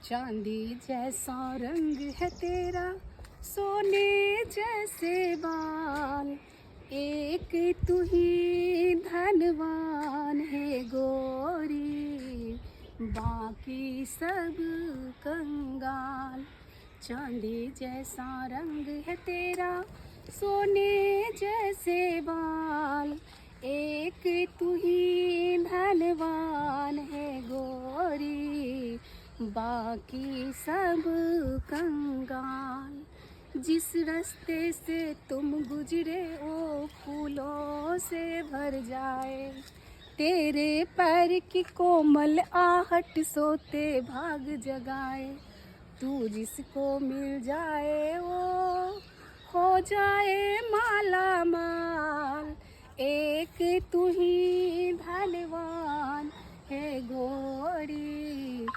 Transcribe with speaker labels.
Speaker 1: चांदी जैसा रंग है तेरा, सोने जैसे बाल, एक तू ही धनवान है गोरी, बाकी सब कंगाल। चांदी जैसा रंग है तेरा, सोने जैसे बाल, एक तू ही धनवान है गोरी, बाकी सब कंगाल। जिस रास्ते से तुम गुजरे वो फूलों से भर जाए, तेरे पैर की कोमल आहट सोते भाग जगाए। तू जिसको मिल जाए वो हो जाए माला माल, एक तू ही धनवान है गोरी,